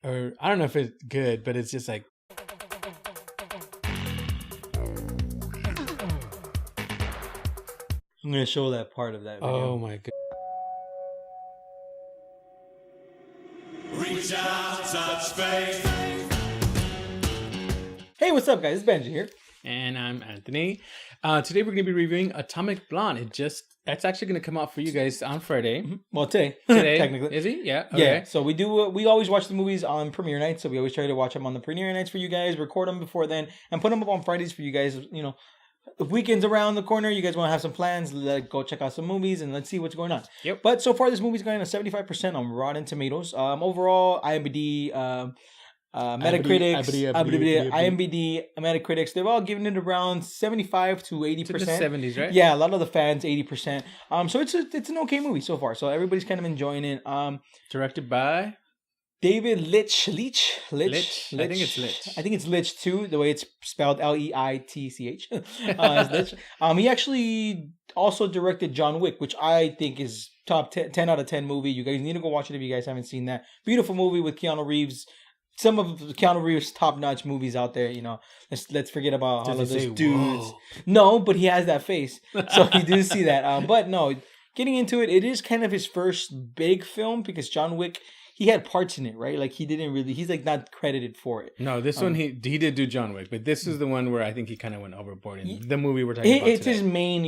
or I don't know if it's good, but it's just like. I'm gonna show that part of that video. Oh my god. Reach out, touch space. Hey, what's up, guys? It's Benji here. And I'm Anthony. Today we're going to be reviewing Atomic Blonde. That's actually going to come out for you guys on Friday. Mm-hmm. Well, today, technically. Is he? Yeah. Okay. Yeah. So we always watch the movies on premiere nights. So we always try to watch them on the premiere nights for you guys, record them before then, and put them up on Fridays for you guys. You know, if weekends around the corner, you guys want to have some plans, go check out some movies and let's see what's going on. Yep. But so far, this movie's going at 75% on Rotten Tomatoes. Overall, IMDb, Metacritic, IMDb, Metacritics, they've all given it around 75 to 80%. To the 70s, right? Yeah, a lot of the fans, 80%. So it's an okay movie so far. So everybody's kind of enjoying it. Directed by David Leitch. I think it's Leitch. I think it's Leitch too, the way it's spelled Leitch. It's Leitch. He actually also directed John Wick, which I think is top 10 out of 10 movie. You guys need to go watch it if you guys haven't seen that. Beautiful movie with Keanu Reeves. Some of Keanu Reeves' top-notch movies out there, you know. Let's forget about all of those dudes. Whoa? No, but he has that face, so you do see that. But no, getting into it, it is kind of his first big film because John Wick, he had parts in it, right? Like he's like not credited for it. No, this one he did do John Wick, but this is the one where I think he kind of went overboard in the movie we're talking about It's today. his main,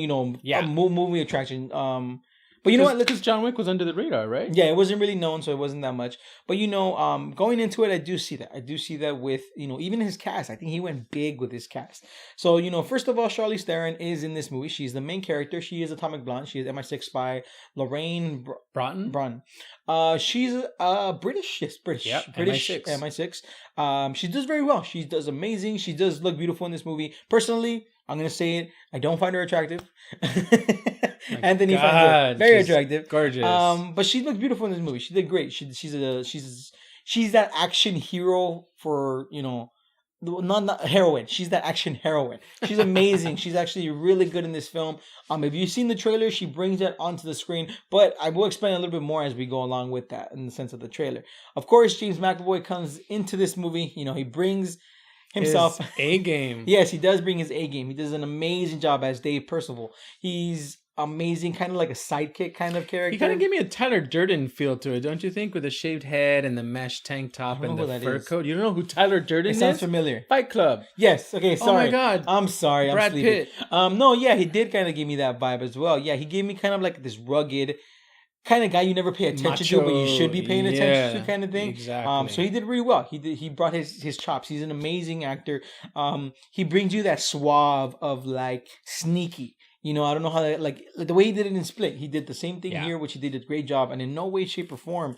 movie attraction. But you know what? Because John Wick was under the radar, right? Yeah, it wasn't really known, so it wasn't that much. But going into it, I do see that. I do see that with even his cast. I think he went big with his cast. So first of all, Charlize Theron is in this movie. She's the main character. She is Atomic Blonde. She is MI6 spy Lorraine Broughton. She's British. Yes, British. Yep, British MI6. She does very well. She does amazing. She does look beautiful in this movie. Personally, I'm gonna say it. I don't find her attractive. Anthony finds her very attractive, gorgeous. But she looks beautiful in this movie. She did great. She's that action hero for not heroine. She's that action heroine. She's amazing. She's actually really good in this film. If you've seen the trailer, she brings that onto the screen. But I will explain a little bit more as we go along with that in the sense of the trailer. Of course, James McAvoy comes into this movie. He brings himself his A game. Yes, he does bring his A game. He does an amazing job as Dave Percival. He's amazing, kind of like a sidekick kind of character. He kind of gave me a Tyler Durden feel to it, don't you think? With the shaved head and the mesh tank top and the fur coat. You don't know who Tyler Durden is? It sounds familiar. Fight Club. Yes. Okay. Sorry. Oh my God. I'm sorry. Brad I'm sleeping. Pitt. No. Yeah, he did kind of give me that vibe as well. Yeah, he gave me kind of like this rugged kind of guy you never pay attention to, but you should be paying attention to, kind of thing. Exactly. So he did really well. He brought his chops. He's an amazing actor. He brings you that suave of like sneaky. I don't know how that, like the way he did it in Split. He did the same thing here, which he did a great job. And in no way, shape, or form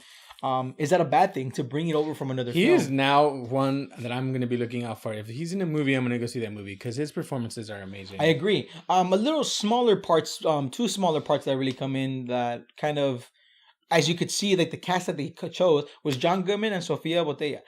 is that a bad thing to bring it over from another film. He is now one that I'm going to be looking out for. If he's in a movie, I'm going to go see that movie because his performances are amazing. I agree. A little smaller parts, two smaller parts that really come in that kind of, as you could see, like the cast that they chose was John Goodman and Sofia Boutella.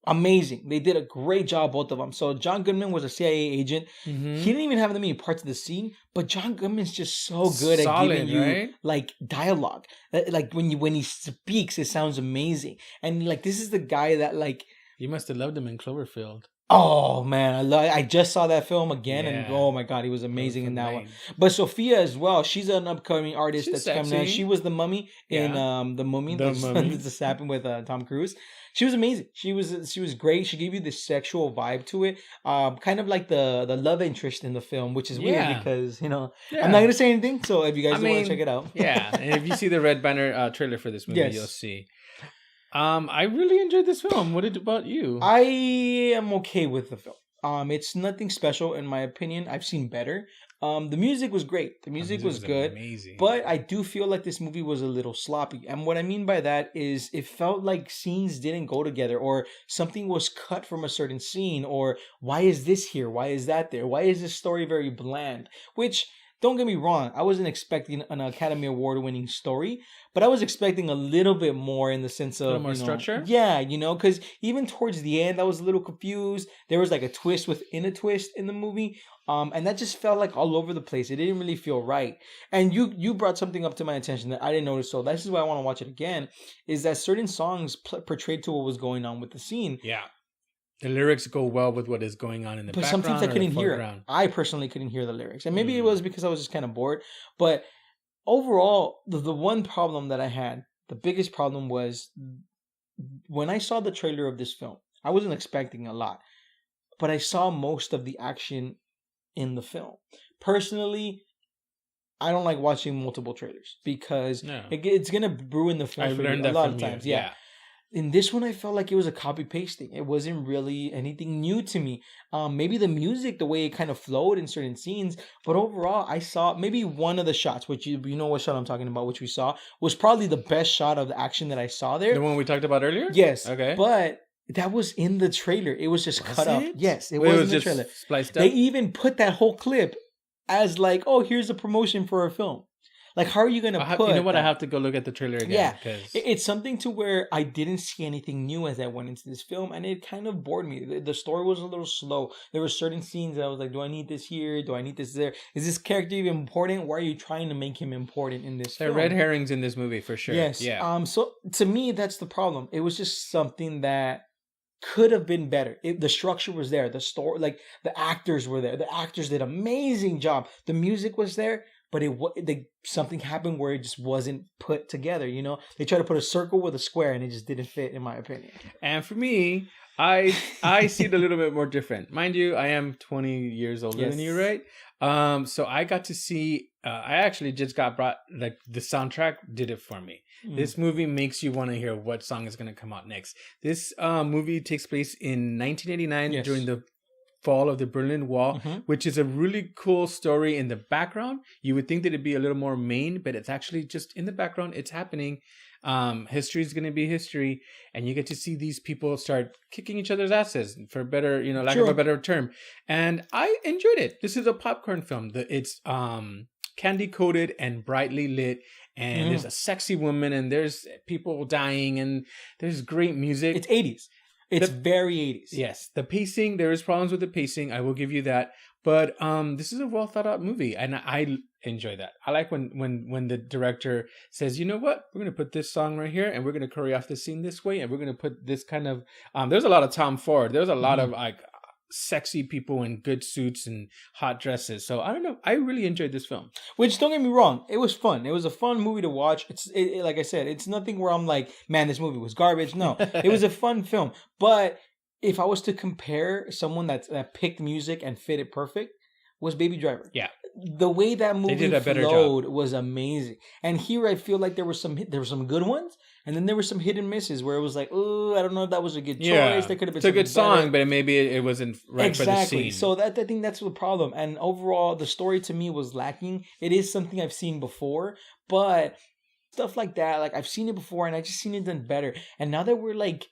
Amazing. They did a great job, both of them. So John Goodman was a CIA agent. Mm-hmm. He didn't even have that many parts of the scene, but John Goodman's just so good at giving you like dialogue. Like when he speaks, it sounds amazing. And like this is the guy that like you must have loved him in Cloverfield. Oh man, I just saw that film again, and oh my god, he was amazing in that one. But Sophia as well, she's an upcoming artist that's coming out. She was the mummy in the Mummy. This happened with Tom Cruise. She was amazing. She was great. She gave you this sexual vibe to it, kind of like the love interest in the film, which is weird because I'm not gonna say anything. So if you guys want to check it out, and if you see the Red Banner trailer for this movie, you'll see. I really enjoyed this film. What about you? I am okay with the film. It's nothing special in my opinion. I've seen better. The music was great. The music was good. Amazing. But I do feel like this movie was a little sloppy. And what I mean by that is it felt like scenes didn't go together or something was cut from a certain scene or why is this here? Why is that there? Why is this story very bland? Which don't get me wrong, I wasn't expecting an Academy Award winning story, but I was expecting a little bit more in the sense of a little more structure. Yeah, because even towards the end, I was a little confused. There was like a twist within a twist in the movie, and that just felt like all over the place. It didn't really feel right. And you brought something up to my attention that I didn't notice. So this is why I want to watch it again. Is that certain songs portrayed to what was going on with the scene. Yeah. The lyrics go well with what is going on in the But background. sometimes I couldn't hear it. Foreground. I personally couldn't hear the lyrics. And maybe it was because I was just kind of bored. But overall, the one problem that I had, the biggest problem was when I saw the trailer of this film, I wasn't expecting a lot. But I saw most of the action in the film. Personally, I don't like watching multiple trailers because it's going to ruin the film I've for learned you that a lot from of times. you. Yeah. In this one, I felt like it was a copy pasting. It wasn't really anything new to me. Maybe the music, the way it kind of flowed in certain scenes, but overall, I saw maybe one of the shots, which you know what shot I'm talking about, which we saw, was probably the best shot of the action that I saw there. The one we talked about earlier? Yes. Okay. But that was in the trailer. It was just cut up. Yes, it Wait, was in was the just trailer. spliced up? They even put that whole clip as like, oh, here's a promotion for a film. Like, how are you going to put... You know what? that? I have to go look at the trailer again. Yeah, Cause... it's something to where I didn't see anything new as I went into this film, and it kind of bored me. The story was a little slow. There were certain scenes that I was like, do I need this here? Do I need this there? Is this character even important? Why are you trying to make him important in this film? There are red herrings in this movie, for sure. Yes. Yeah. So, to me, that's the problem. It was just something that could have been better. The structure was there. The story, like, the actors were there. The actors did an amazing job. The music was there. But something happened where it just wasn't put together, They tried to put a circle with a square and it just didn't fit, in my opinion. And for me, I see it a little bit more different. Mind you, I am 20 years older than you, right? So I got to see, I actually just got brought, like, the soundtrack did it for me. This movie makes you want to hear what song is going to come out next. This movie takes place in 1989 during the fall of the Berlin Wall, which is a really cool story in the background. You would think that it'd be a little more main, but it's actually just in the background. It's happening. History is going to be history, and you get to see these people start kicking each other's asses, for better, lack of a better term. And I enjoyed it. This is a popcorn film. It's candy coated and brightly lit, and there's a sexy woman, and there's people dying, and there's great music. It's 80s. It's very 80s. Yes. The pacing, there is problems with the pacing. I will give you that. But this is a well thought out movie, and I enjoy that. I like when the director says, you know what, we're going to put this song right here, and we're going to choreograph the scene this way, and we're going to put this kind of there's a lot of Tom Ford. There's a lot of like sexy people in good suits and hot dresses. So I don't know. I really enjoyed this film. Which, don't get me wrong, it was fun. It was a fun movie to watch. It, like I said, it's nothing where I'm like, man, this movie was garbage. No, it was a fun film. But if I was to compare someone that picked music and fit it perfect, was Baby Driver. Yeah. The way that movie did a better flowed was amazing. And here I feel like there were some good ones, and then there were some hit and misses where it was like, oh, I don't know if that was a good choice. Yeah. There could have been it's a good song, better. but maybe it wasn't right for the scene. So I think that's the problem. And overall, the story to me was lacking. It is something I've seen before, but stuff like that, like I've seen it before, and I just seen it done better. And now that we're like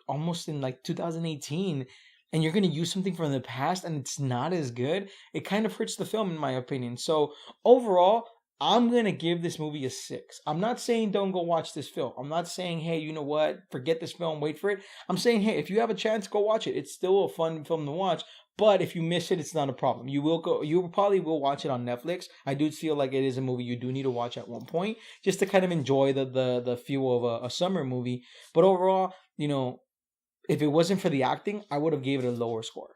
almost in like 2018, and you're going to use something from the past and it's not as good, it kind of hurts the film, in my opinion. So overall, I'm going to give this movie a 6. I'm not saying don't go watch this film. I'm not saying, hey, you know what, forget this film, wait for it. I'm saying, hey, if you have a chance, go watch it. It's still a fun film to watch. But if you miss it, it's not a problem. You probably will watch it on Netflix. I do feel like it is a movie you do need to watch at one point, just to kind of enjoy the feel of a summer movie. But overall, if it wasn't for the acting, I would have gave it a lower score.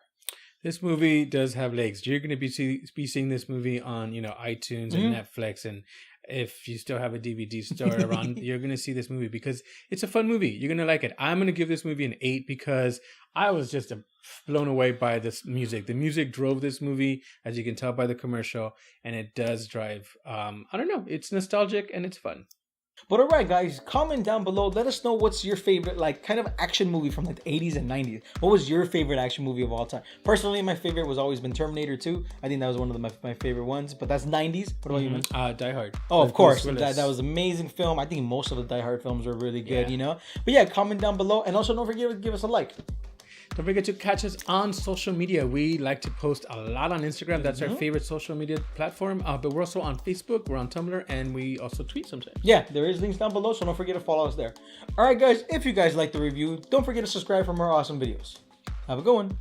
This movie does have legs. You're going to be seeing this movie on, iTunes and Netflix, and if you still have a DVD store around, you're going to see this movie because it's a fun movie. You're going to like it. I'm going to give this movie an 8 because I was just blown away by this music. The music drove this movie, as you can tell by the commercial, and it does drive. I don't know. It's nostalgic and it's fun. But all right, guys, comment down below. Let us know what's your favorite, like, kind of action movie from like the 80s and 90s. What was your favorite action movie of all time? Personally, my favorite was always been Terminator 2. I think that was one of my favorite ones. But that's 90s. What about you, man? Die Hard. Oh, of course. That was an amazing film. I think most of the Die Hard films were really good, But yeah, comment down below. And also don't forget to give us a like. Don't forget to catch us on social media. We like to post a lot on Instagram. That's our favorite social media platform. But we're also on Facebook, we're on Tumblr, and we also tweet sometimes. Yeah, there is links down below, so don't forget to follow us there. All right, guys, if you guys like the review, don't forget to subscribe for more awesome videos. Have a good one.